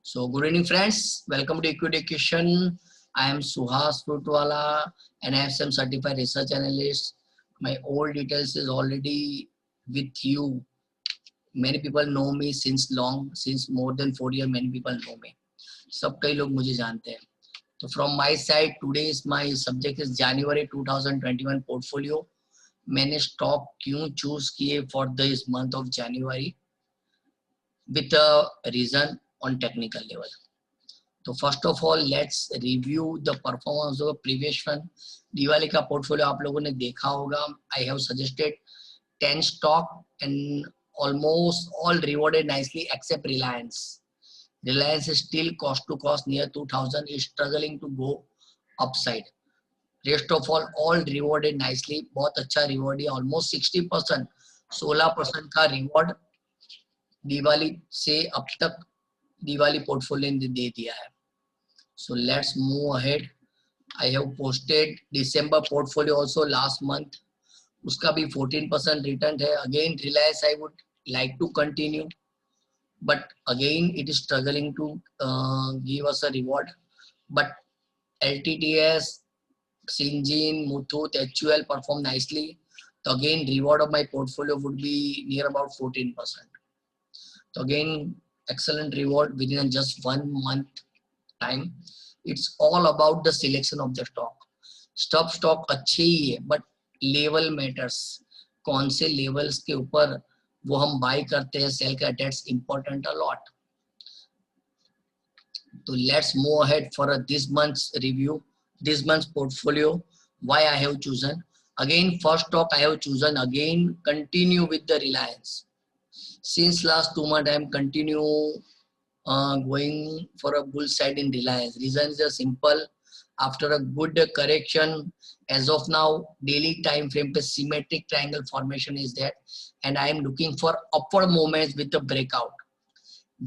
So good evening friends, welcome to Equity Education. I am Suhas Fruitwala and I am some certified research analyst. My all details is already with you. Many people know me since long, since more than 4 years many people know me. सब कई लोग मुझे जानते हैं. So from my side today is my subject is January 2021 portfolio. मैंने stock क्यों choose किए for this month of January with a reason on technical level. तो first of all let's review the performance of previous fund. Diwali का portfolio आप लोगों ने देखा होगा. I have suggested 10 stock and almost all rewarded nicely except Reliance. Reliance is still cost to cost near 2000, is struggling to go upside. Rest of all rewarded nicely. बहुत अच्छा reward है, almost 60%, 16% का reward Diwali से अब तक Diwali portfolio ने दे दिया है. So let's move ahead. I have posted December portfolio also last month. उसका भी 14% return है. Again Reliance I would like to continue, but again it is struggling to give us a reward. But LTTS, Syngene, Muthoot, HUL perform nicely. So again reward of my portfolio would be near about 14%. So again excellent reward within just 1 month time. It's all about the selection of the stock. Stock अच्छे ही है but level matters. कौन से levels के ऊपर वो हम bye करते हैं, सेल का, दैट्स इंपॉर्टेंट अ लॉट. तो let's move ahead for this months review, this months portfolio. Why I have chosen again first stock I have chosen again continue with the Reliance. Since last 2 months I am continue going for a bull side in Reliance. Reason is simple. After a good correction, as of now, daily time frame पे symmetric triangle formation is there, and I am looking for upward movements with a breakout.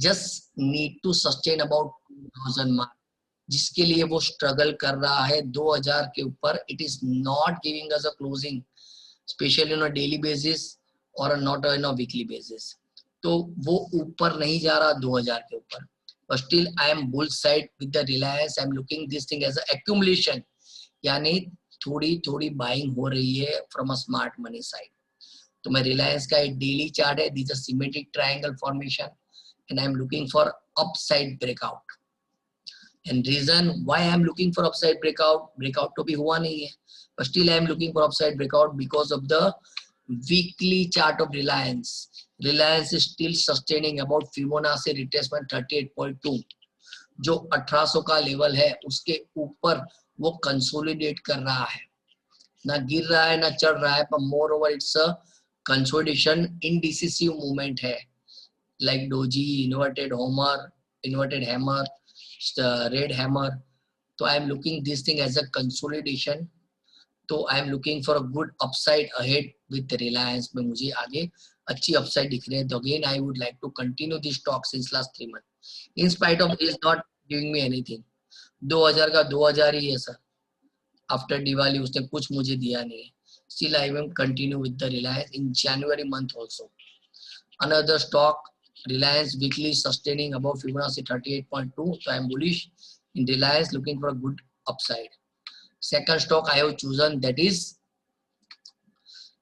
Just need to sustain about 2000 mark, जिसके लिए वो struggle कर रहा है 2000 के ऊपर. It is not giving us a closing, especially on a daily basis or not on a weekly basis. तो वो ऊपर नहीं जा रहा 2000 के ऊपर. But still I am bull side with the Reliance. I am looking this thing as a accumulation, यानी थोड़ी थोड़ी बाइंग हो रही है from a smart money side. तो मैं Reliance का एक डेली चार्ट है, this is symmetric triangle formation and I am looking for upside breakout. And reason why I am looking for upside breakout तो भी हुआ नहीं है, but still I am looking for upside breakout because of the weekly chart of Reliance. Reliance is still sustaining about Fibonacci retracement 38.2, जो 1800 का level है उसके ऊपर वो कंसोलिडेट कर रहा है. ना गिर रहा है ना चढ़ रहा है, पर moreover it's a consolidation indecisive movement है, like doji, inverted hammer, red hammer. तो I am looking this thing as a consolidation. तो I am looking for a good upside ahead with Reliance में मुझे आगे अच्छी अपसाइड दिख रही है. तो again I would like to continue this stock since last 3 months. In spite of this not giving me anything. 2000 का 2000 ही है सर. आफ्टर दिवाली उसने कुछ मुझे दिया नहीं है. Still I will continue with the Reliance in January month also. Another stock Reliance weekly sustaining above Fibonacci 38.2. So I am bullish in Reliance, looking for a good upside. Second stock I have chosen, that is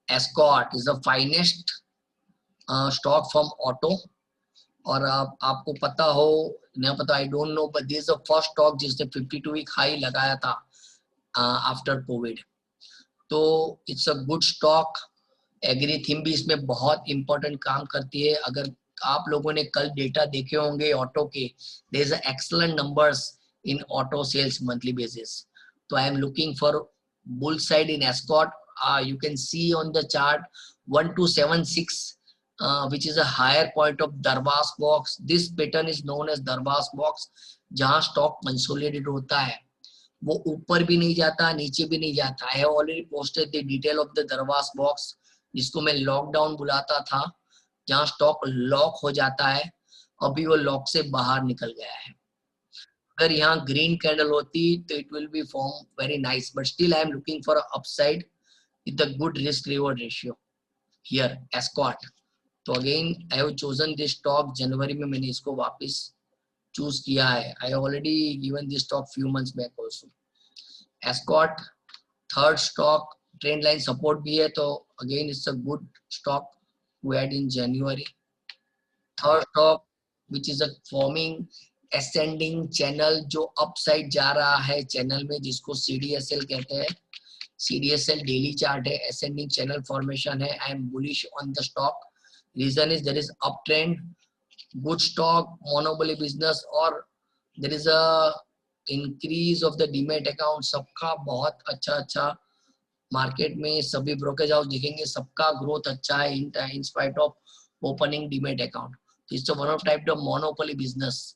Escort. Is the finest stock from auto. और आपको पता हो नहीं पता, I don't know, but this is the first stock जिसने 52 week high लगाया था after Covid. तो it's a good stock. Agri theme भी इसमें बहुत इंपॉर्टेंट काम करती है. अगर आप लोगों ने कल डेटा देखे होंगे ऑटो के, there is excellent numbers in auto sales monthly basis. तो I am looking for bull side in Escort. You can see on the chart 1276, which is a higher point of Darvas box. This pattern is known as Darvas box, जहां stock consolidate होता है. वो ऊपर भी नहीं जाता, नीचे भी नहीं जाता. I have already posted the detail of the Darvas box, जिसको मैं लॉकडाउन बुलाता था, जहां स्टॉक लॉक हो जाता है. अभी वो लॉक से बाहर निकल गया है. अगर यहाँ ग्रीन कैंडल होती तो it will be form very nice, but still I am looking for upside with the good risk reward ratio here Escort. तो again I have chosen this stock. जनवरी में मैंने इसको वापस चूज किया है. I already given this stock few months back also. Escort third stock, trend line support भी है, तो again it's a good stock to add in January. Third stock which is a forming ascending channel जो upside जा रहा है channel में, जिसको CDSL कहते हैं. CDSL daily chart है, ascending channel formation है. I am bullish on the stock. Reason is there is uptrend, good stock, monopoly business, और there is a increase of the demat account. सबका बहुत अच्छा मार्केट में सभी ब्रोकरेज हाउस देखेंगे, सबका ग्रोथ अच्छा है in spite of opening demat account. It's one of type of monopoly business.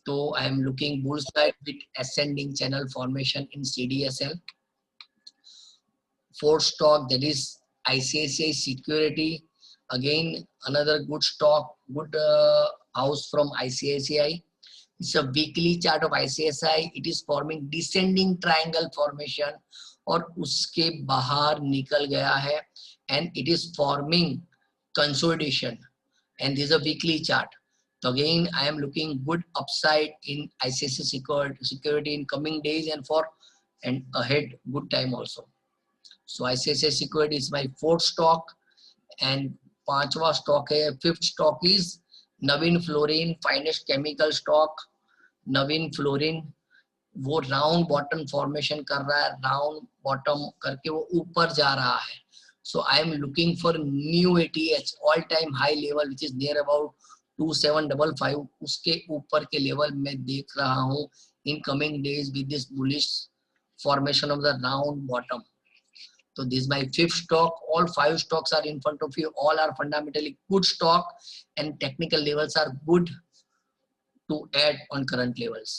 So I am looking bull side with ascending channel formation in CDSL. Fourth stock, that is ICICI Security. Again, another good stock, good house from ICICI. It's a weekly chart of ICICI. It is forming descending triangle formation और उसके बाहर निकल गया है, and it is forming consolidation, and this is a weekly chart. So again, I am looking good upside in ICICI Security in coming days and ahead good time also. So ICICI Security is my fourth stock, and पांचवा stock है. Fifth stock is Navin Fluorine, finest chemical stock. Navin Fluorine वो round bottom formation कर रहा है, round bottom करके वो ऊपर जा रहा है. So I am looking for new ATH all time high level which is near about 2755. उसके ऊपर के लेवल में देख रहा हूँ in coming days with this bullish formation of the round bottom. So this is my fifth stock. All five stocks are in front of you. All are fundamentally good stock, and technical levels are good to add on current levels.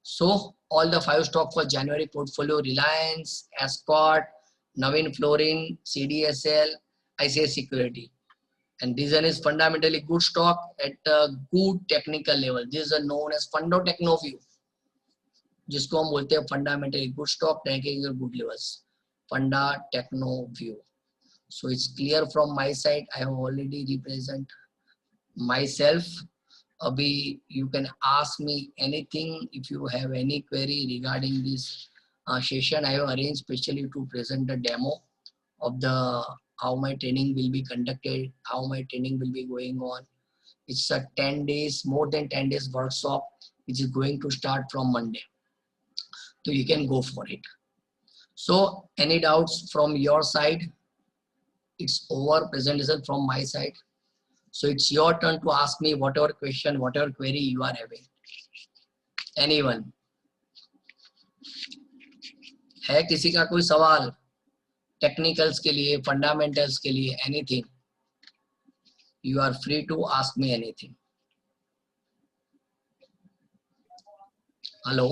So all the five stock for January portfolio: Reliance, Escort, Navin Fluorine, CDSL, ICICI Security. And this one is fundamentally good stock at a good technical level. This is known as Fundo Techno View, जिसको हम बोलते हैं fundamentally good stock, technical good levels. Funda Techno View. So it's clear from my side. I have already represent myself. Abhi, you can ask me anything if you have any query regarding this session. I have arranged specially to present a demo of the how my training will be conducted, how my training will be going on. It's a 10 days, more than 10 days workshop, which is going to start from Monday. So you can go for it. So any doubts from your side? It's over presentation from my side. So it's your turn to ask me whatever question, whatever query you are having. Anyone? है किसी का कोई सवाल? Technicals के लिए, fundamentals के लिए, anything? You are free to ask me anything. Hello.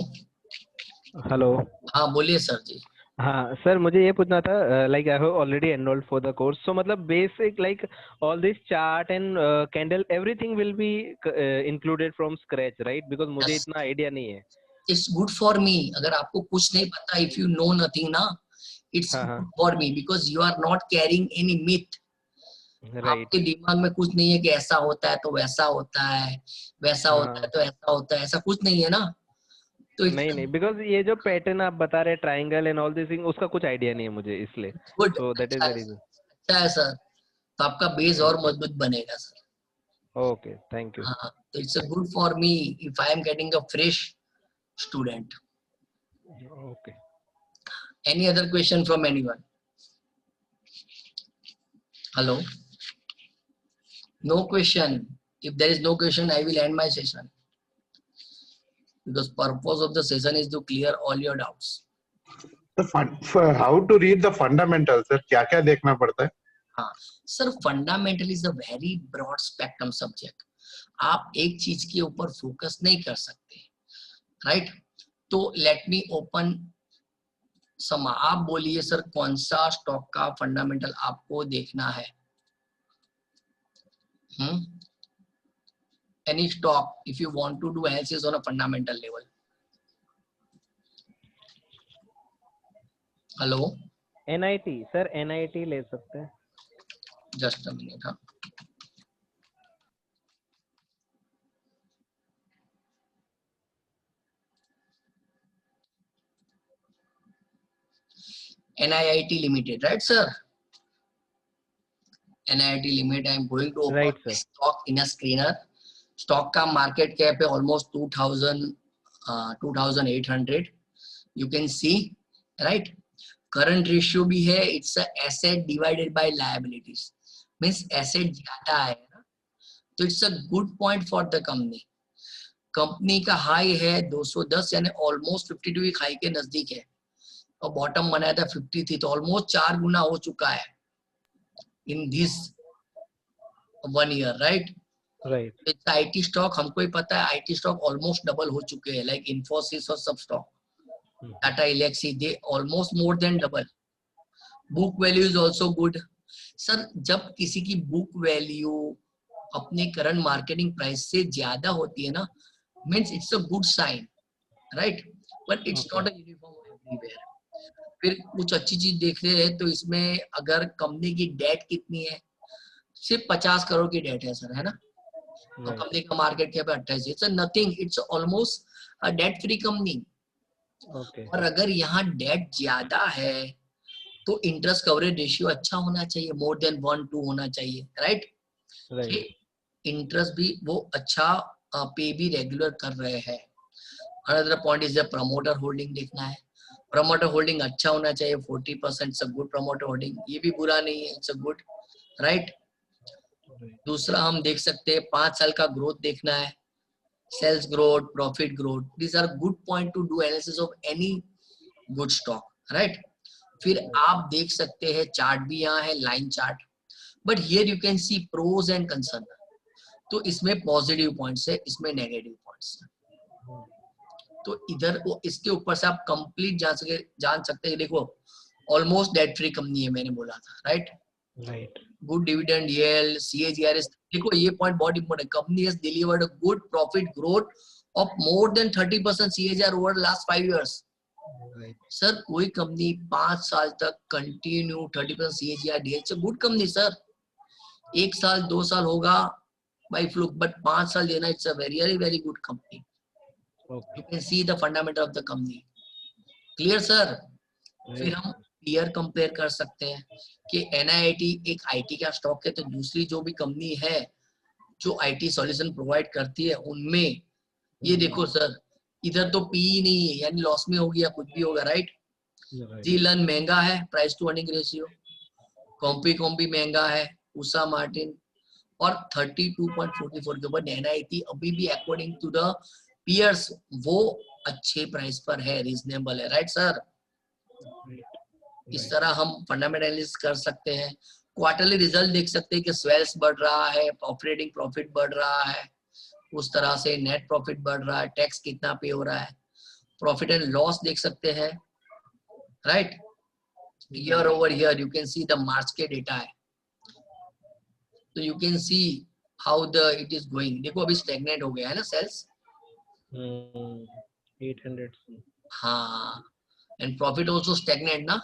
Hello. हाँ बोलिए सर जी. हाँ सर, मुझे ये पूछना था, like I have already enrolled for the course, so मतलब basic like all this chart and candle everything will be included from scratch, right? Because मुझे इतना आइडिया नहीं है. It's good for me. अगर आपको कुछ नहीं पता, इफ यू नो नथिंग ना, it's good for me because you are not carrying any myth. आपके दिमाग में कुछ नहीं है कि ऐसा होता है तो वैसा होता है, वैसा होता है तो ऐसा होता है, ऐसा कुछ नहीं है ना. तो नहीं, बिकॉज ये जो पैटर्न आप बता रहे triangle and all this thing, उसका कुछ आइडिया नहीं है मुझे, इसलिए. So that is the reason. अच्छा है सर, तो आपका बेस और मजबूत बनेगा सर. Okay, thank you. हाँ, तो it's good for me if I am getting a fresh student. Okay. Any other question from anyone? Hello. No question. If there is no question, I will end my session. Because purpose of the session is to clear all your doubts. How to read the fundamentals? Sir, क्या-क्या देखना पड़ता है? हाँ, sir fundamental is a very broad spectrum subject. आप एक चीज के ऊपर फोकस नहीं कर सकते, राइट? तो लेट मी ओपन सम. आप बोलिए सर कौन सा स्टॉक का फंडामेंटल आपको देखना है? Any stock if you want to do analysis on a fundamental level. Hello. NIT sir, NIT ले सकते हैं. Just a minute. NIIT Limited, right, sir? NIIT Limited. I'm going to open Right, sir. this stock in a screener. Stock का market cap है almost 2,800. You can see, right? Current ratio भी है. It's a asset divided by liabilities. Means asset ज्यादा है ना, तो it's a good point for the company. Company का high है 210, यानी ऑलमोस्ट 52 वीक हाई के नजदीक है, और बॉटम बनाया था 53, तो ऑलमोस्ट 4 गुना हो चुका है in this 1 year, right? Right. IT stock हमको ही पता है, आईटी स्टॉक ऑलमोस्ट डबल हो चुके हैं, लाइक इन्फोसिस और सब stock, Tata Elxsi, they almost more than double. Book value is also good. Sir जब किसी की बुक वैल्यू अपने करंट मार्केटिंग प्राइस से ज्यादा होती है ना, means it's a good sign, right? But it's not a uniform everywhere. फिर कुछ अच्छी चीज देख रहे हैं तो इसमें अगर कंपनी की डेट कितनी है, सिर्फ 50 करोड़ की डेट है सर, है ना? और कंपनी का market cap 28, it's nothing, it's almost a debt free company. Okay. और अगर यहाँ डेट ज्यादा है तो इंटरेस्ट कवरेज रेशियो अच्छा होना चाहिए, मोर देन 1-2 होना चाहिए, राइट? Right. इंटरेस्ट भी वो अच्छा पे भी रेगुलर कर रहे हैं. Another point is promoter holding देखना है. प्रमोटर होल्डिंग अच्छा होना चाहिए, 40%, it's a good promoter holding, ये भी बुरा नहीं है, इट्स अ गुड, राइट? दूसरा हम देख सकते हैं 5 साल का ग्रोथ देखना है, sales growth, profit growth, these are good point to do analysis of any good stock, right? फिर आप देख सकते हैं चार्ट भी यहाँ है, line chart, but here you can see pros and concern. तो इसमें पॉजिटिव पॉइंट्स है, इसमें नेगेटिव पॉइंट्स है. तो इधर वो इसके ऊपर से आप कंप्लीट जान सकते हैं. देखो ऑलमोस्ट डेट फ्री कंपनी है, मैंने बोला था, right? Right. Good dividend yield, CAGR. देखो ये पॉइंट बहुत important. Company has delivered a good profit growth of more than 30% CAGR over last 5 years. Right. Sir कोई कंपनी 5 साल तक continue 30% CAGR they, it's a good company sir. 1 साल 2 साल होगा by fluke, but 5 साल देना, it's a very very good company. Okay. You can see the fundamental of the company. Clear sir? फिर हम peer compare कर सकते हैं कि NIIT एक IT का स्टॉक है, तो दूसरी जो भी कंपनी है जो IT सॉल्यूशन प्रोवाइड करती है उनमें ये देखो सर, इधर तो PE नहीं है, यानी लॉस में होगी या कुछ भी होगा, राइट? जीलन महंगा है, प्राइस टू अर्निंग रेशियो. कॉम्पी महंगा है, उषा मार्टिन, और 32.44 के ऊपर NIIT अभी भी अकॉर्डिंग टू द पियर्स वो अच्छे प्राइस पर है, रीजनेबल है, राइट सर? इस तरह हम फंडामेंटल एनालिसिस कर सकते हैं. क्वार्टरली रिजल्ट देख सकते हैं कि सेल्स बढ़ रहा है, ऑपरेटिंग प्रॉफिट बढ़ रहा है, उस तरह से नेट प्रॉफिट बढ़ रहा है, टैक्स कितना पे हो रहा है, प्रॉफिट एंड लॉस देख सकते हैं, right? Year over year you can see the March के डेटा है, तो you can see how the it is going. देखो अभी स्टैग्नेट हो गया है ना सेल्स. 800. हाँ, एंड प्रॉफिट आल्सो स्टैग्नेट ना.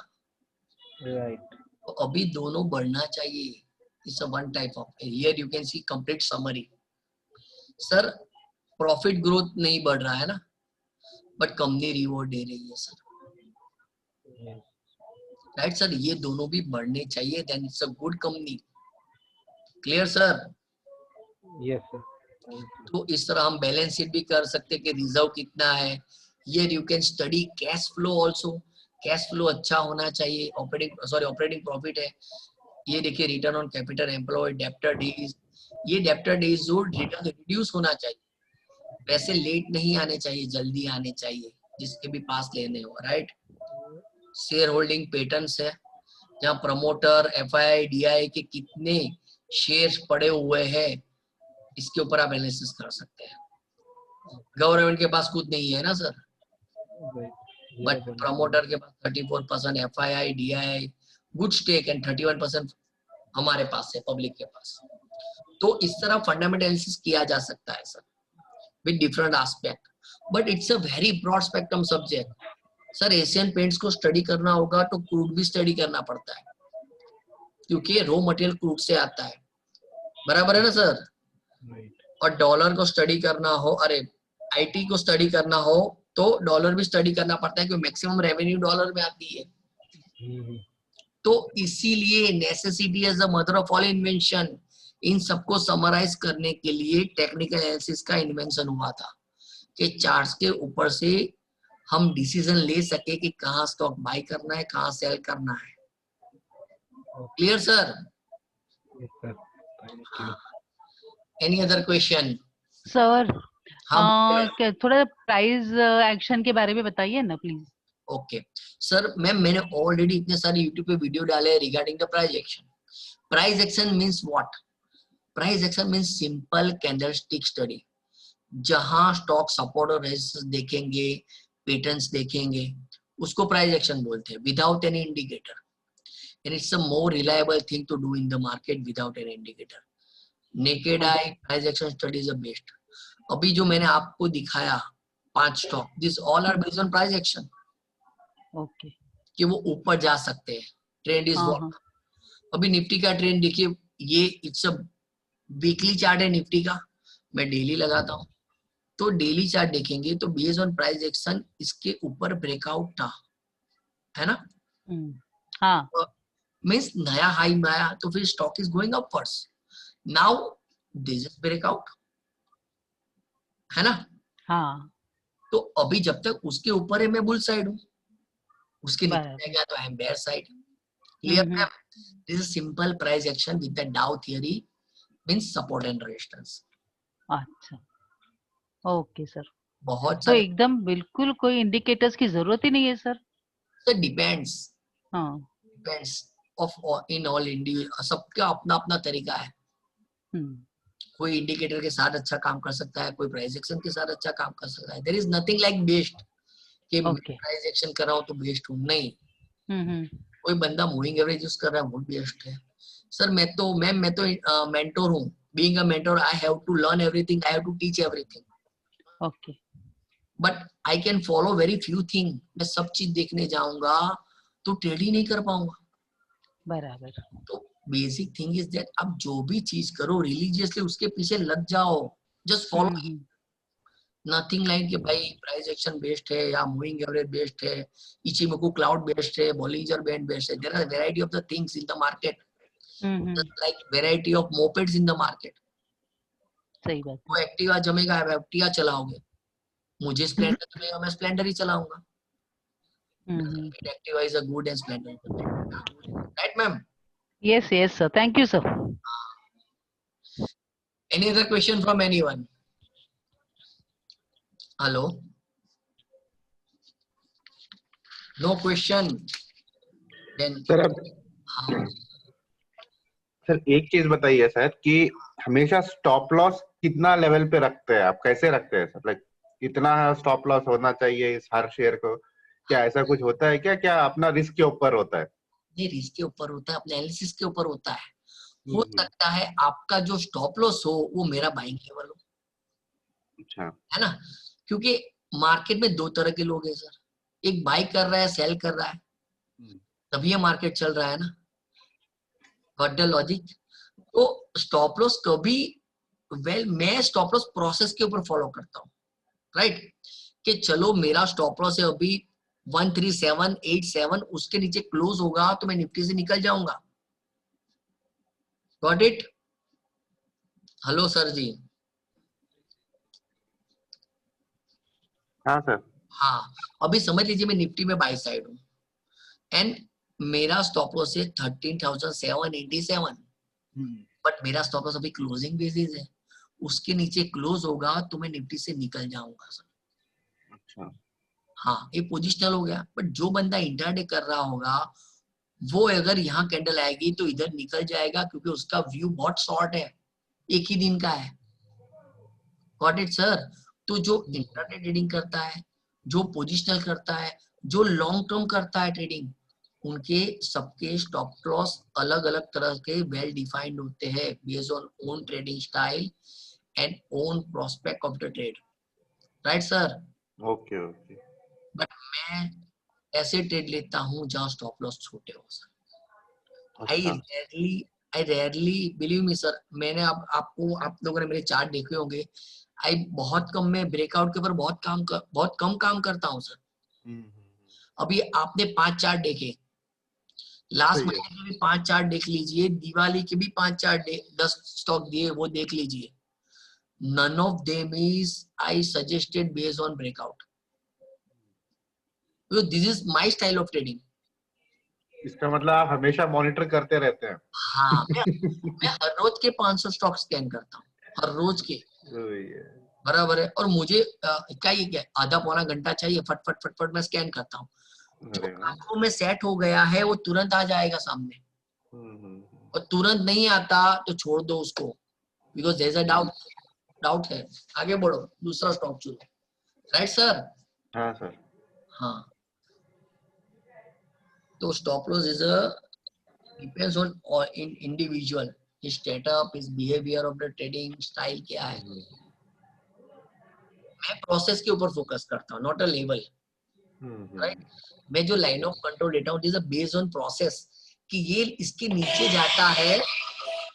Right. तो अभी दोनों बढ़ना चाहिए. It's a one type of, here you can C complete summary. Sir profit growth नहीं बढ़ रहा है ना, बट कंपनी रिवॉर्ड दे रही है सर, Yes. Right sir? ये दोनों भी बढ़ने चाहिए, then it's a good company. Clear sir? Yes, sir. तो इस तरह हम बैलेंस शीट भी कर सकते हैं कि रिजर्व कितना है. ये you can study cash flow also. Cash flow अच्छा होना चाहिए. ऑपरेटिंग प्रॉफिट है. ये देखिए return on capital employed, debtor days. ये डेब्टर डेज जो रिटर्न रिड्यूस होना चाहिए, पैसे लेट नहीं आने चाहिए, जल्दी आने चाहिए जिसके भी पास लेने हो, राइट? शेयर होल्डिंग पैटर्न्स है, जहाँ प्रमोटर, FII, DII के कितने शेयर्स पड़े हुए हैं, इसके ऊपर आप एनालिसिस कर सकते हैं. गवर्नमेंट के पास कुछ नहीं है ना सर, बट प्रमोटर के पास 34%, FII, DII good stake, and 31% हमारे पास है, पब्लिक के पास. तो इस तरह फंडामेंटल एनालिसिस किया जा सकता है sir, with different aspect, but it's a very broad spectrum subject. Sir Asian Paints को स्टडी करना होगा तो क्रूड भी स्टडी करना पड़ता है, क्योंकि रॉ मटेरियल क्रूड से आता है, बराबर है ना सर? और डॉलर को स्टडी करना हो, अरे IT को स्टडी करना हो तो डॉलर भी स्टडी करना पड़ता है, क्योंकि मैक्सिमम रेवेन्यू डॉलर में आती है. तो इसीलिए necessity as the mother of all invention, इन सबको समराइज करने के लिए टेक्निकल एनालिसिस का इन्वेंशन हुआ था कि चार्ट्स के ऊपर से हम डिसीजन ले सके कि कहाँ स्टॉक बाय करना है, कहाँ सेल करना है। Clear sir? Any other question? Sir हाँ थोड़ा प्राइस एक्शन के बारे में बताइए ना प्लीज। ओके सर, मैम मैंने ऑलरेडी इतने सारे यूट्यूब पे वीडियो डाले हैं regarding the price action. Price action means what? Price action means simple candlestick study, जहां स्टॉक सपोर्ट और रेजिस्टेंस देखेंगे, पैटर्न्स देखेंगे, उसको प्राइस एक्शन बोलते हैं, without any indicator. And it's a more reliable thing to do in the market without any indicator. Naked eye price action study is the best. अभी जो मैंने आपको दिखाया 5 stock, this all are based on price action. Okay, कि वो ऊपर जा सकते हैं। Trend is what? अभी निफ्टी का ट्रेंड देखिए, ये इट्स अ वीकली चार्ट है निफ्टी का, मैं डेली लगाता हूँ। तो डेली चार्ट देखेंगे तो बेस्ड ऑन प्राइस एक्शन इसके ऊपर ब्रेकआउट था, है ना? हाँ, मींस नया हाई आया तो फिर stock is going upwards. Now this is breakout, है ना? हाँ, तो अभी जब तक उसके ऊपर है मैं बुल साइड हूँ, उसके नीचे बराबर। गया तो I am bear side. Clear ma'am? This is simple price action with the Dow theory, means support and resistance. अच्छा, ओके सर। बहुत तो सारे एकदम बिल्कुल कोई इंडिकेटर्स की जरूरत ही नहीं है सर? सर डिपेंड्स, हाँ, depends of in all individual, सबका अपना अपना तरीका है। कोई इंडिकेटर के साथ अच्छा काम कर सकता है, कोई प्राइस एक्शन के साथ अच्छा काम कर सकता है। There is nothing like best कि मैं ओके। प्राइस एक्शन कर रहा हूँ तो बेस्ट हूँ, नहीं। हम्म, कोई बंदा मूविंग एवरेज यूज कर रहा है वो बेस्ट है। सर मैं तो मेंटोर हूँ। Being a mentor I have to learn everything, I have to teach everything, okay, but I can follow very few thing. मैं सब चीज देखने जाऊंगा तो ट्रेड ही नहीं कर पाऊंगा। बराबर। तो बेसिक थिंग इज दैट आप जो भी चीज करो रिलीजियसली उसके पीछे लग जाओ, जस्ट फॉलो। नथिंग लाइक कि भाई प्राइस एक्शन बेस्ट है या मूविंग एवरेज बेस्ट है, इचिमोकू क्लाउड बेस्ट है, बॉलिंजर बैंड बेस्ट है। There are variety of the things in the market, just like variety of mopeds in the market. सही बात वो एक्टिवा जमेगा, आप एक्टिवा चलाओगे, मुझे स्प्लेंडर जमेगा, मैं स्प्लेंडर ही चलाऊंगा। है। Activa is a good and Splendor, right ma'am? Yes, yes, sir. Thank you, sir. Any other question from anyone? Hello? No question? Then sir अब हाँ सर एक चीज बताइए सर कि हमेशा स्टॉप लॉस कितना लेवल पे रखते हैं आप, कैसे रखते हैं सर? लाइक कितना स्टॉप लॉस होना चाहिए इस हर शेयर को? क्या ऐसा कुछ होता है क्या? क्या अपना रिस्क के ऊपर होता है? ये रिस्क के ऊपर होता है, अपने एनालिसिस के ऊपर होता है। हो सकता है आपका जो स्टॉप लॉस हो वो मेरा बाइंग लेवल हो, अच्छा, है ना? क्योंकि मार्केट में 2 तरह के लोग हैं सर, एक बाई कर रहा है, सेल कर रहा है, तभी ये मार्केट चल रहा है ना। Got the logic? तो स्टॉप लॉस कभी मैं स्टॉप लॉस प्रोसेस के ऊपर फॉलो करता हूँ, राइट? कि चलो मेरा स्टॉप लॉस है अभी 13787, उसके नीचे क्लोज होगा तो मैं निफ्टी से निकल जाऊंगा। Got it? हेलो सर जी। हाँ सर। हाँ, अभी समझ लीजिए मैं निफ्टी में बाई साइड हूँ एंड मेरा स्टॉप लॉस है 13,787, बट मेरा स्टॉप लॉस अभी क्लोजिंग बेसिस है, उसके नीचे क्लोज होगा तो मैं निफ्टी से निकल जाऊंगा सर। अच्छा, हाँ, ये पोजिशनल हो गया। बट जो बंदा इंट्राडे कर रहा होगा वो अगर यहाँ कैंडल आएगी तो इधर निकल जाएगा, क्योंकि उसका व्यू बहुत शॉर्ट है, एक ही दिन का है। Got it sir? तो जो इंट्राडे ट्रेडिंग करता है, जो पोजिशनल करता है, जो लॉन्ग टर्म करता है ट्रेडिंग, उनके सबके स्टॉप लॉस अलग अलग तरह के वेल डिफाइंड होते हैं based on own trading style and own prospect of the trade, right sir? Okay okay. But मैं ऐसे ट्रेड लेता हूँ जहाँ स्टॉप लॉस छोटे हो सर। आई रेयरली बिलीव मी सर, मैंने आपको आप लोगों ने मेरे चार्ट देखे होंगे, बहुत कम मैं ब्रेकआउट के ऊपर बहुत कम काम करता हूँ सर। अभी आपने 5 चार्ट देखे, लास्ट सही है। महीने के भी 5 चार्ट देख लीजिए, दिवाली के भी 5 चार्ट 10 स्टॉक दिए वो देख लीजिए. None of them is I suggested based on breakout. Because this is my style of trading. इसका मतलब आप हमेशा मॉनिटर करते रहते हैं. हाँ, मैं हर रोज के 500 स्टॉक स्कैन करता हूँ, हर रोज के. वही है. बराबर है. और मुझे क्या ये क्या आधा पौना घंटा चाहिए, फट फट फट फट मैं स्कैन करता हूँ. जो अरे वाह. आंखों में सेट हो गया है वो तुरंत आ जाएगा सामने, हम्म. और तुरंत नहीं आता तो छोड़ दो उसको, because there is a doubt है. आगे बढ़ो, दूसरा स्टॉक चुनो. Right sir? हाँ सर. हाँ. तो stop loss is a depends on in individual, his setup, his behaviour of the trading style क्या है. मैं प्रोसेस के ऊपर फोकस करता हूँ, नॉट अ लेवल. राइट. मैं जो लाइन ऑफ कंट्रोल लेता हूँ this is based on process, कि ये इसके नीचे जाता है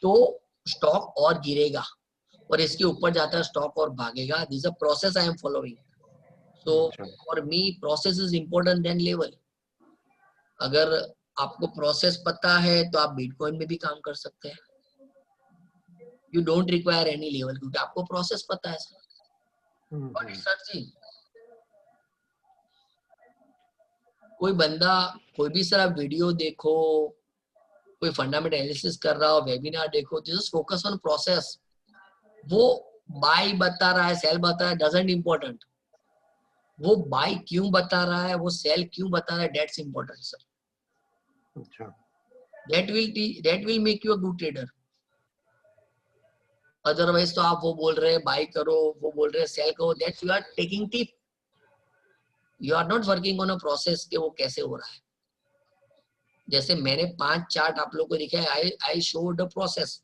तो स्टॉक और गिरेगा, और इसके ऊपर जाता है स्टॉक और भागेगा. This a process I am following. So for me process is important then level. अगर आपको प्रोसेस पता है तो आप बिटकॉइन में भी काम कर सकते हैं. You don't require any level, क्योंकि आपको प्रोसेस पता है सर. सर जी, कोई बंदा कोई भी सर आप वीडियो देखो, कोई फंडामेंटल एनालिसिस कर रहा हो, वेबिनार देखो, दिस फोकस ऑन प्रोसेस. वो बाय बता रहा है, सेल बता रहा है, डजंट इम्पोर्टेंट. वो बाय क्यों बता रहा है, वो सेल क्यों बता रहा है, दैट्स इम्पोर्टेंट सर. अच्छा. that will make you a good trader. Otherwise तो आप वो बोल रहे हैं बाय करो, वो बोल रहे हैं सेल करो, that's you are taking tip. You are not working on a process के वो कैसे हो रहा है. जैसे मैंने 5 चार्ट आप लोगों को दिखाया, आई शोड द प्रोसेस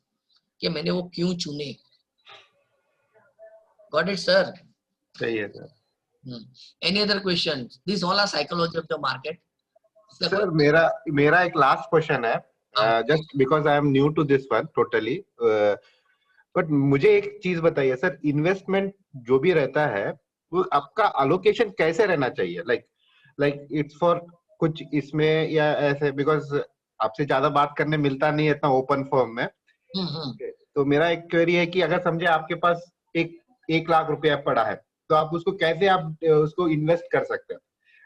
कि मैंने वो क्यों चुने. Got it sir? सही है sir. Any other question? This all are psychology of the market. Sir मेरा एक लास्ट क्वेश्चन है, just because I am new to this one totally. But मुझे एक चीज बताइए सर, इन्वेस्टमेंट जो भी रहता है वो आपका अलोकेशन कैसे रहना चाहिए? लाइक इट्स फॉर कुछ इसमें या ऐसे, बिकॉज आपसे ज्यादा बात करने मिलता नहीं है इतना ओपन फॉर्म में. तो मेरा एक क्वेरी है कि अगर समझे आपके पास 1 लाख रुपया पड़ा है, तो आप उसको कैसे आप उसको इन्वेस्ट कर सकते हैं?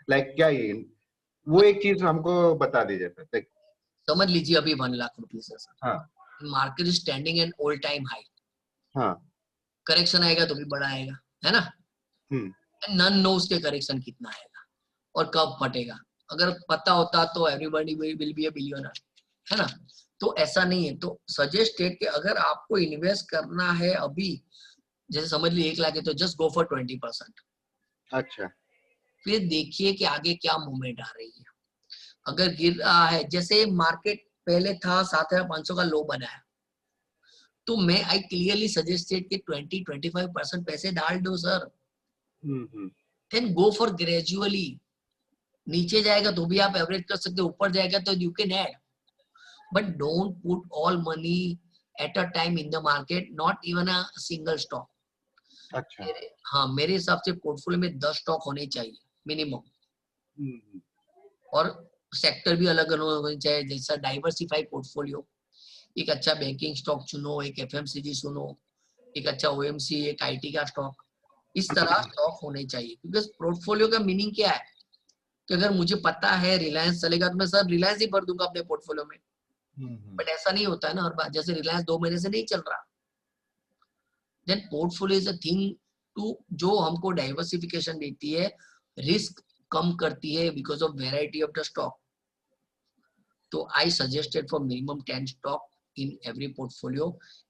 लाइक क्या ये, वो एक चीज हमको बता दीजिए सर. लाइक समझ लीजिए अभी 1 लाख रुपए सर. हाँ. Market is standing an all time high. हाँ. करेक्शन आएगा तो भी बड़ा आएगा, है ना. नन नोस के करेक्शन कितना आएगा और कब फटेगा. अगर पता होता तो everybody will be a billionaire, है ना. तो ऐसा नहीं है. तो सजेस्टेड कि अगर आपको इन्वेस्ट करना है अभी, जैसे समझ लीजिए 1 लाख है, तो जस्ट गो फॉर 20%. अच्छा. फिर देखिए कि आगे क्या मूवमेंट आ रही है. अगर गिर रहा है, जैसे मार्केट पहले था 7,500 का लो बनाया, तो मैं आई क्लियरली सजेस्टेड कि 20-25% पैसे डाल दो sir. Then go for gradually. नीचे जाएगा तो भी आप एवरेज कर सकते हो, ऊपर जाएगा तो you can add, but don't put all money at a time in the market, not even a single stock. अच्छा. हाँ, मेरे हिसाब से पोर्टफोलियो में 10 स्टॉक होने चाहिए मिनिमम. और सेक्टर भी अलग अलग होने चाहिए, जैसा डाइवर्सिफाई पोर्टफोलियो. एक अच्छा बैंकिंग स्टॉक चुनो, एक एफएमसीजी सुनो, एक अच्छा ओएमसी, एक आईटी का स्टॉक. इस तरह स्टॉक होने चाहिए. क्योंकि पोर्टफोलियो का मीनिंग क्या है कि अगर मुझे पता है रिलायंस चलेगा तो मैं सब रिलायंस ही भर दूंगा अपने पोर्टफोलियो में. बट ऐसा नहीं होता है ना हर बार. जैसे रिलायंस 2 महीने से नहीं चल रहा, then portfolio is a thing to जो हमको डाइवर्सिफिकेशन देती है, रिस्क कम करती है because of variety of the stock. तो I suggested for minimum 10 stock in every portfolio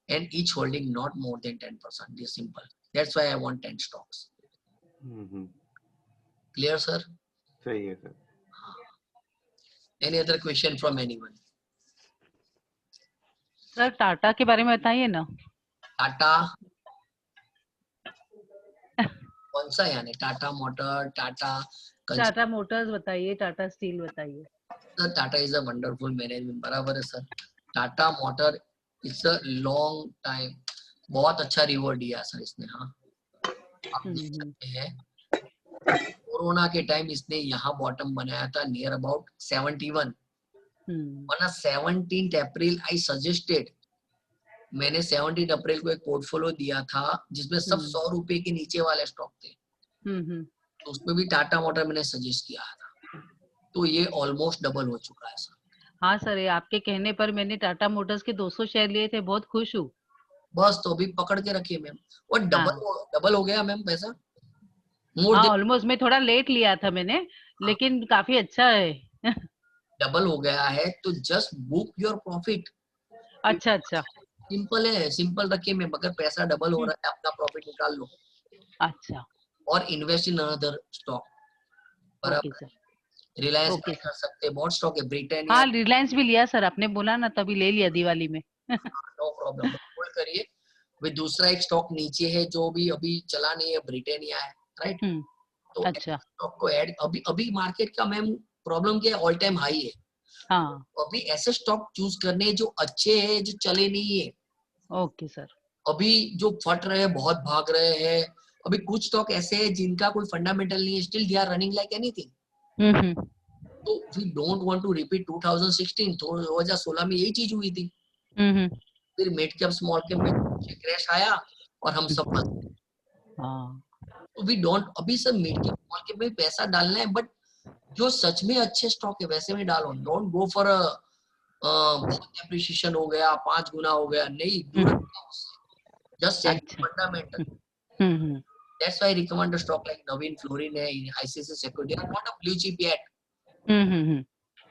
and each holding not more than 10%. This simple. That's why I want 10 stocks. Clear sir? सही है sir. Any other question from anyone? Sir Tata के बारे में बताइए ना. टाटा कौन सा, यानी टाटा मोटर, टाटा मोटर्स बताइए, टाटा स्टील बताइए. Sir Tata is a wonderful management. बराबर है sir. Tata motor it's a long time, बहुत अच्छा रिवॉर्ड दिया सर इसने. हाँ, आप देख सकते हैं कोरोना के टाइम इसने यहाँ बॉटम बनाया था नियर अबाउट 71. वरना 17 अप्रैल आई सजेस्टेड, मैंने 17 अप्रैल को एक पोर्टफोलियो दिया था जिसमें सब 100 रुपए के नीचे वाले स्टॉक थे, तो उसमें भी टाटा मोटर मैंने सजेस्ट किया था, तो ये ऑलमोस्ट डबल हो चुका है सर। हाँ सर, ये आपके कहने पर मैंने टाटा मोटर्स के 200 शेयर लिए थे, बहुत खुश हूँ। बस तो अभी पकड़ के रखिए मैम, और हाँ डबल हो गया मैम पैसा, मोर हाँ, देन ऑलमोस्ट मैं थोड़ा लेट लिया था मैंने, लेकिन काफी अच्छा है। डबल हो गया है, तो जस्ट बुक योर प्रॉफिट। अच्छा अच्छा। सिंपल है, सिंपल रखिए मैम, अगर पैसा डबल हो रहा है अपना प्रॉफिट निकाल लो अच्छा, और invest in another stock. Okay बराबर, सर। रिलायंस ओके कर सकते हैं, बहुत स्टॉक है, ब्रिटानिया, हाँ, रिलायंस भी लिया सर, आपने बोला ना तभी ले लिया दिवाली में। नो प्रॉब्लम, होल्ड करिए। फिर दूसरा एक स्टॉक नीचे है जो भी अभी चला नहीं है, ब्रिटानिया है, राइट, तो अच्छा। स्टॉक को ऐड, अभी अभी मार्केट का मैम प्रॉब्लम क्या है, ऑल टाइम हाई है, हाँ, अभी ऐसे स्टॉक चूज करने जो अच्छे हैं, जो चले नहीं है, ओके सर। अभी जो फट रहे हैं, बहुत भाग रहे हैं, अभी कुछ स्टॉक ऐसे हैं जिनका कोई फंडामेंटल नहीं है, still they are running like anything. Hmm. तो we don't want to repeat 2016, तो 2016 में यही चीज हुई थी, हम्म। फिर मिड कैप स्मॉल कैप में क्रैश आया और हम सब फंस गए। हाँ, तो वी डोंट, अभी sir mid cap small cap में पैसा डालना है, बट जो सच में अच्छे स्टॉक है वैसे में डालो, डोंट गो फॉर बहुत एप्रिसिएशन हो गया, 5 गुना हो गया, नहीं, दूर रखना उससे, जस्ट चेक अच्छा। Fundamental. Hmm. That's why I recommend a stock like Navin Fluorine in ICICI Security. They are not a blue chip yet. हम्म।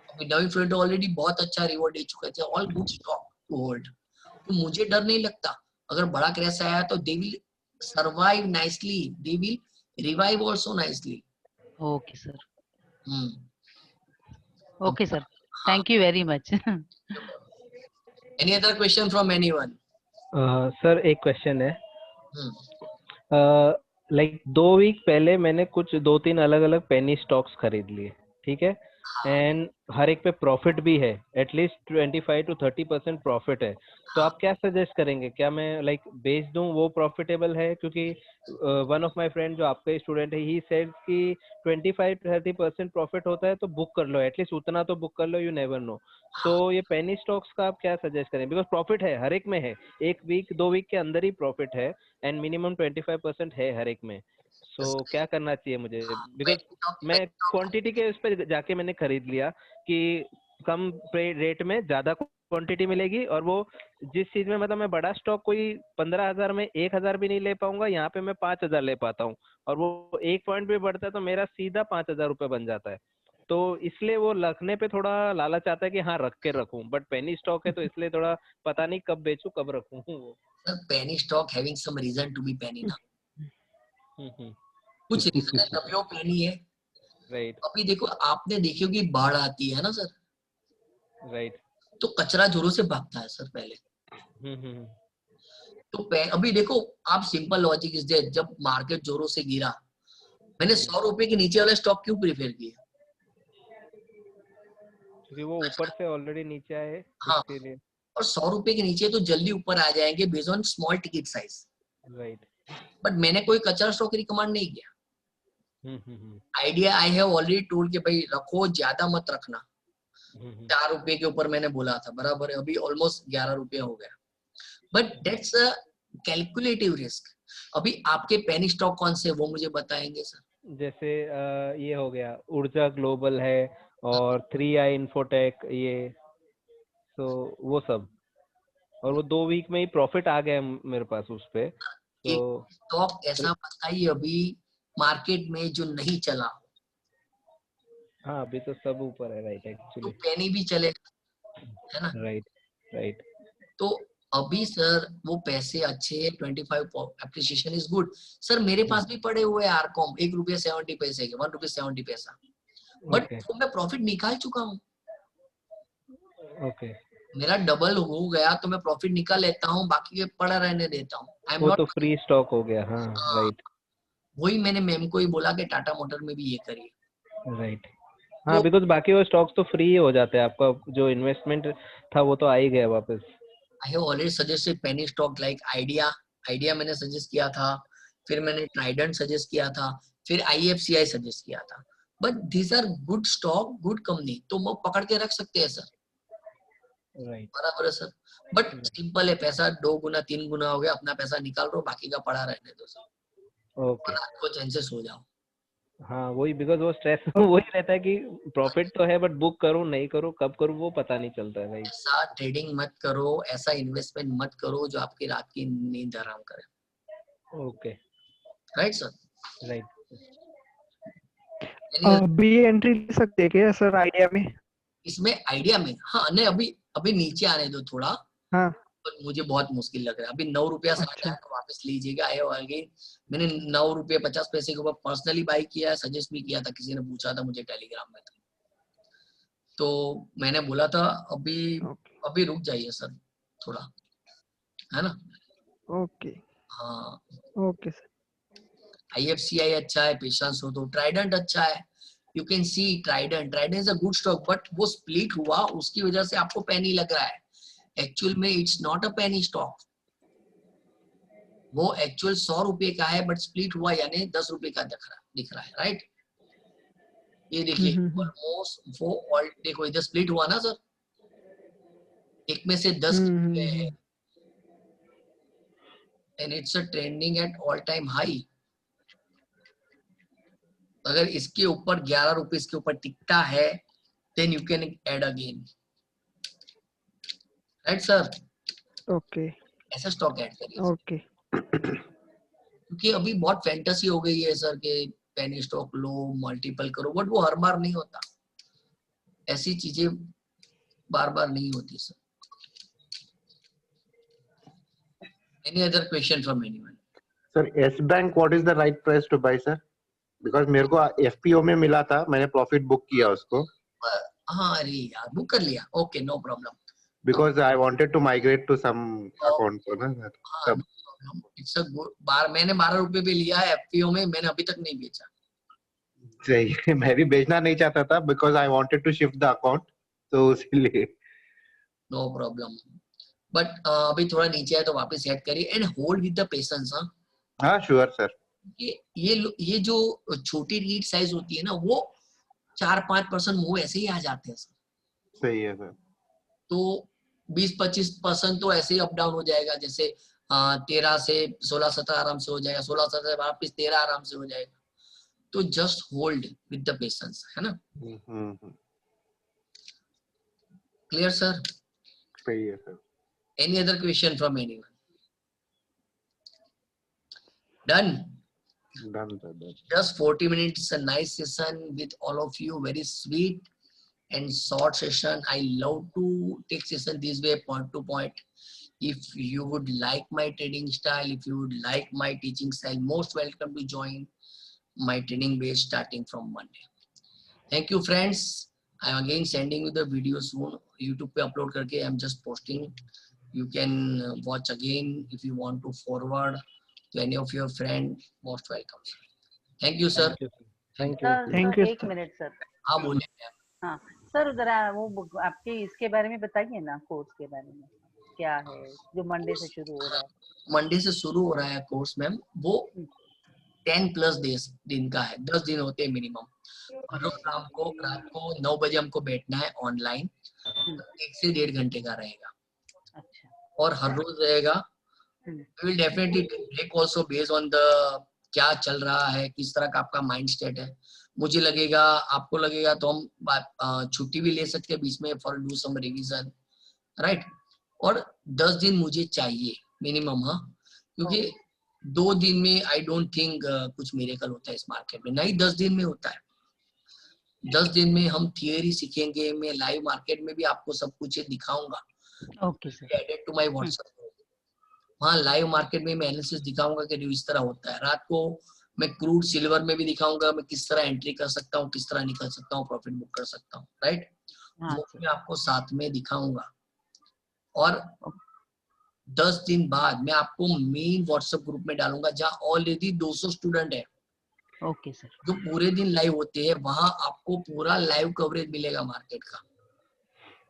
अभी नवीन फ्लोरिन ऑलरेडी बहुत अच्छा रिवॉर्ड दे चुके थे, all good stock to hold, तो मुझे डर नहीं लगता, अगर बड़ा क्रैश आया तो they will survive nicely, they will revive also nicely. Okay sir. Hmm. Okay sir, हाँ, thank you very much. Any other question from anyone? Sir एक क्वेश्चन है, हम्म, लाइक 2 वीक पहले मैंने कुछ 2-3 अलग अलग पेनी स्टॉक्स खरीद लिए, ठीक है, एंड हर एक पे प्रॉफिट भी है, एटलीस्ट 25 to 30% प्रॉफिट है, तो आप क्या सजेस्ट करेंगे, क्या मैं लाइक बेच दूं, वो प्रॉफिटेबल है? क्योंकि वन ऑफ माय फ्रेंड जो आपका स्टूडेंट है, ही सेड कि 25-30% प्रॉफिट होता है तो बुक कर लो, एटलीस्ट उतना तो बुक कर लो, यू नेवर नो। तो ये पेनी स्टॉक्स का आप क्या सजेस्ट करें, बिकॉज प्रॉफिट है हर एक में है, 1 वीक 2 वीक के अंदर ही प्रॉफिट है, एंड मिनिमम 25% है हर एक में, सो क्या करना चाहिए मुझे? बिकॉज मैं क्वांटिटी के उस पर जाके मैंने खरीद लिया कि कम रेट में ज्यादा क्वांटिटी मिलेगी, और वो जिस चीज में मतलब मैं बड़ा स्टॉक कोई 15,000 में 1,000 भी नहीं ले पाऊंगा, यहाँ पे मैं 5,000 ले पाता हूँ, और वो एक पॉइंट भी बढ़ता है तो मेरा सीधा 5,000 रुपये बन जाता है, तो इसलिए वो रखने पे थोड़ा लालच आता है कि हाँ रख के रखूं, बट पेनी स्टॉक है तो इसलिए थोड़ा पता नहीं कब बेचूं कब रखूं वो। Sir penny stock having some reason to be penny ना, हम्म। कुछ रीजन है तभी वो पेनी है। राइट अभी देखो, आपने देखी होगी बाढ़ आती है ना सर, राइट। तो कचरा जोरों से भागता है सर पहले, हम्म। तो अभी देखो, आप सिंपल लॉजिक इज देयर, जब मार्केट जोरों से गिरा, मैंने 100 रुपए के नीचे वाले स्टॉक क्यों प्रीफर किए? क्योंकि वो ऊपर से ऑलरेडी नीचे आए हाँ, इसके लिए। और 100 रुपए के नीचे तो जल्दी ऊपर आ जाएंगे based on small ticket size, right. But मैंने कोई कचरा स्टॉक रिकमेंड नहीं किया। Idea I have already told कि भाई रखो, ज्यादा मत रखना, 4 रुपए के ऊपर मैंने बोला था, बराबर है, अभी ऑलमोस्ट 11 रुपए हो गया, but that's a calculative risk. अभी आपके पेनी स्टॉक कौन से वो मुझे बताएंगे सर? जैसे ये हो गया ऊर्जा ग्लोबल है, और 3i इंफोटेक, ये तो वो सब, और वो 2 वीक में ही प्रॉफिट आ गया मेरे पास उस पे, तो एक स्टॉक ऐसा बताइए अभी मार्केट में जो नहीं चला, हाँ अभी तो सब ऊपर है, राइट, तो एक्चुअली, पेनी भी चलेगा, है ना? Right right. तो अभी सर वो पैसे अच्छे, 25 एप्रिसिएशन इज गुड। सर मेरे पास भी पड़े हुए आरकॉम ₹1.70 के, ₹1.70, बट ओके वो मैं प्रॉफिट निकाल चुका हूँ, ओके। मेरा डबल हो गया तो मैं प्रॉफिट निकाल लेता हूँ, बाकी के पड़ा रहने देता हूँ, आई एम वो नॉट। तो फ्री स्टॉक हो गया, हाँ राइट वही मैंने मैम को ही बोला कि टाटा मोटर में भी ये करिए, राइट। हाँ तो बिकॉज बाकी वो स्टॉक्स तो फ्री हो जाते हैं, आपका जो इन्वेस्टमेंट था वो तो आ ही गया वापस। आई have already suggested penny stock like idea मैंने सजेस्ट किया था, फिर मैंने ट्राइडेंट सजेस्ट किया था, फिर IFCI सजेस्ट किया था, but these are good stock, good company, तो वो पकड़ के रख सकते हैं सर। राइट बराबर है सर। बट सिंपल है, पैसा 2 गुना 3 गुना हो गया, अपना पैसा निकाल लो, बाकी का पड़ा रहने दो सर, ओके। और रात को चैन से सो जाओ। हाँ वही, बिकॉज वो स्ट्रेस वही रहता है कि प्रॉफिट तो है बट बुक करूँ नहीं करूँ कब करूँ वो पता नहीं चलता है। राइट ऐसा ट्रेडिंग मत करो, ऐसा इन्वेस्टमेंट मत करो जो आपकी रात की नींद हराम करे। Okay right sir. राइट। अभी एंट्री ले सकते हैं क्या सर आइडिया में? इसमें आइडिया में हाँ, नहीं अभी अभी नीचे आने दो थोड़ा, हाँ पर मुझे बहुत मुश्किल लग रहा है। अभी 9 रुपया समझ अच्छा आया तो वापस लीजिएगा। आए आगे मैंने 9 रुपये 50 पैसे के ऊपर पर्सनली बाई किया है, सजेस्ट भी किया था, किसी ने पूछा था मुझे टेलीग्राम में, तो मैंने बोला था अभी ओके अभी रुक जाइए सर थोड़ा, है ना। ओके हाँ ओके सर। IFCI अच्छा है, पेशेंस हो तो ट्राइडेंट अच्छा है। You can C Trident is a good stock, but वो स्प्लिट हुआ उसकी वजह से आपको पेनी लग रहा है। एक्चुअल में it's not a penny stock, वो एक्चुअल 100 रुपए का है, बट स्प्लिट हुआ यानी 10 रुपए का दिख रहा है। राइट, ये देखिए ऑलमोस्ट वो ऑल, देखो इधर स्प्लिट हुआ ना सर, एक में से 10 गए हैं, and it's a trending at all time high. अगर इसके ऊपर 11 रुपए इसके ऊपर टिकता है, then you can add again. Right sir, okay ऐसा स्टॉक ऐड करिए, ओके क्योंकि अभी बहुत फैंटेसी हो गई है सर के पेनी स्टॉक लो मल्टीपल करो, बट वो हर बार नहीं होता, ऐसी चीजें बार बार नहीं होती sir. Any other question from anyone? Sir Yes bank what is the right price to buy sir? Because मेरे को FPO में मिला था, मैंने प्रॉफिट बुक किया उसको। हाँ अरे यार बुक कर लिया, okay no problem. Because I wanted to migrate to some account को ना सर, हाँ तब। इट्स अ गुड बार, मैंने 12 रुपए पे लिया है FPO में, मैंने अभी तक नहीं बेचा। सही है, मैं भी बेचना नहीं चाहता था because I wanted to shift the account, तो इसलिए। नो प्रॉब्लम, बट अभी थोड़ा नीचे है तो वापस सेट करिए and hold with the patience. हाँ हाँ श्योर सर। ये जो छोटी रीड साइज होती है ना, वो 4-5% मुंह ऐसे ही आ जाते हैं सर, सही है सर। तो 20-25% तो ऐसे ही अप डाउन हो जाएगा, जैसे 13 से 16-17 आराम से हो जाएगा, 16-17 से वापस 13 आराम से हो जाएगा। तो just hold with the patience, है ना। Clear sir? सही है sir. Any other question from anyone? Done? Done sir, done. Just 40 minutes, a nice session with all of you, very sweet and short session. I love to take session this way, point to point. If you would like my trading style, if you would like my teaching style, most welcome to join my training base starting from Monday. Thank you friends. I am again sending you the video soon. YouTube पे upload करके I am just posting. You can watch again if you want to forward to any of your friend. Most welcome sir. Thank you sir. Thank you. Thank you, एक sir. Minute sir. हाँ बोलिए ma'am. हाँ sir, जरा वो आपके इसके बारे में बताइए ना, कोर्स के बारे में क्या है जो मंडे से शुरू हो रहा है? मंडे से शुरू हो रहा है कोर्स मैम, वो 10+ दिन का है, 10 दिन होते हैं मिनिमम। हर रोज रात को 9 बजे हमको बैठना है ऑनलाइन, 1 से 1.5 घंटे का रहेगा। अच्छा। और हर रोज रहेगा, we will definitely break also based on the क्या चल रहा है, किस तरह का आपका माइंड स्टेट है। मुझे लगेगा, आपको लगेगा तो हम छुट्टी भी ले सकते हैं बीच में for do some revision, right. और 10 दिन मुझे चाहिए मिनिमम, हाँ, क्योंकि 2 दिन में आई डोंट थिंक कुछ मिरेकल होता है इस मार्केट में, नहीं 10 दिन में होता है। 10 दिन में हम थियरी सीखेंगे, मैं लाइव मार्केट में भी आपको सब कुछ दिखाऊंगा। Okay sir. Added to my WhatsApp, वहाँ लाइव मार्केट में मैं एनालिसिस दिखाऊंगा कि जो इस तरह होता है। रात को मैं क्रूड सिल्वर में भी दिखाऊंगा मैं किस तरह एंट्री कर सकता हूँ, किस तरह निकल सकता हूँ, प्रॉफिट बुक कर सकता हूँ, राइट। वो मैं आपको साथ में दिखाऊंगा। और 10 दिन बाद मैं आपको मेन व्हाट्सएप ग्रुप में डालूंगा जहाँ ऑलरेडी 200 स्टूडेंट है। Okay sir. जो पूरे दिन लाइव होते हैं, वहां आपको पूरा लाइव कवरेज मिलेगा मार्केट का।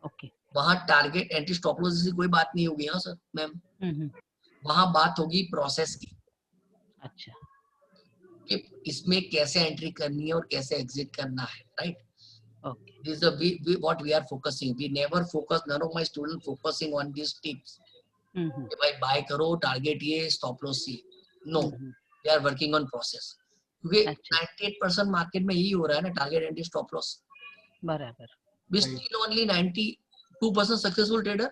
ओके। वहां टारगेट एंट्री स्टॉप लॉस जैसी कोई बात नहीं होगी, हाँ सर मैम। वहां बात होगी प्रोसेस की। अच्छा। कि इसमें कैसे एंट्री करनी है और कैसे एग्जिट करना है, right. Okay. This is the what we are focusing. We never focus. None of my students focusing on these tips. Mhm. कि भाई buy करो, target ये, stop loss ये. No, Mhm. they are working on process. क्योंकि अच्छा 98% market में यही हो रहा है ना, टारगेट एंटी स्टॉप लॉस. बराबर. We still only 92% successful trader.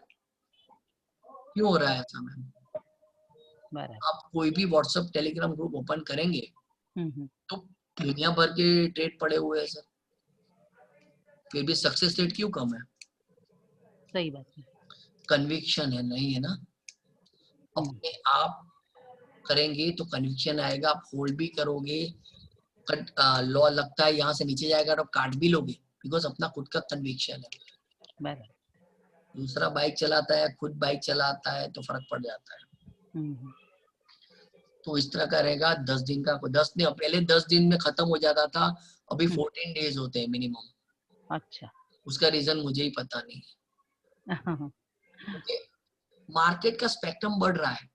क्यों हो रहा है ऐसा मैम? बराबर. आप कोई भी व्हाट्सएप टेलीग्राम ग्रुप ओपन करेंगे हम्म. तो दुनिया भर के ट्रेड पड़े हुए हैं सर, फिर भी सक्सेस रेट क्यों कम है? सही बात है. कन्विक्शन है नहीं है ना. अपने आप करेंगे तो कन्विक्शन आएगा, आप होल्ड भी करोगे, लॉ लगता है यहाँ से नीचे जाएगा तो काट भी लोगे, बिकॉज अपना खुद का कन्विक्शन है. बराबर. दूसरा बाइक चलाता है, खुद बाइक चलाता है तो फर्क पड़ जाता है. हम्म. तो इस तरह का रहेगा. 10 दिन का, 10 दिन पहले 10 दिन में खत्म हो जाता था, अभी 14 डेज होते हैं मिनिमम. अच्छा. उसका रीजन मुझे ही पता नहीं. मार्केट का स्पेक्ट्रम बढ़ रहा है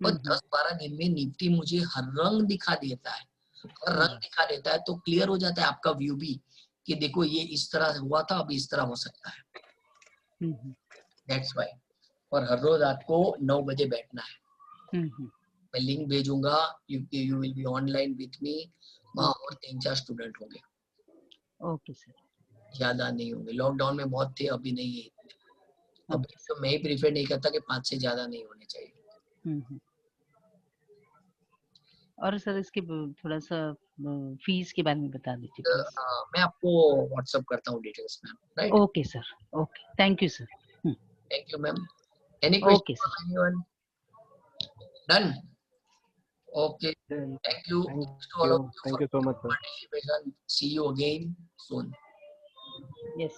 और 10-12 दिन में निफ्टी मुझे हर रंग दिखा देता है, हर रंग दिखा देता है, तो क्लियर हो जाता है आपका व्यू भी कि देखो ये इस तरह हुआ था, अभी इस तरह हो सकता है. That's why. और हर रोज आपको 9 बजे बैठना है. मैं लिंक भेजूंगा, you will be online with me. वहाँ और 3-4 स्टूडेंट होंगे. Okay sir. ज्यादा नहीं होंगे. लॉकडाउन में बहुत थे, अभी नहीं है. अभी तो मैं ही प्रीफर नहीं करता कि 5 से ज्यादा नहीं होने चाहिए. और सर इसके थोड़ा सा फीस के बारे में बता दीजिए प्लीज. मैं आपको व्हाट्सएप करता हूँ details ma'am. Right. Okay sir. Okay. Thank you sir. Thank you ma'am. Any okay question sir. Anyone? Done. Okay. Thank you. Thanks to all of you Thank for you so much, your sir. participation. See you again soon. Yes.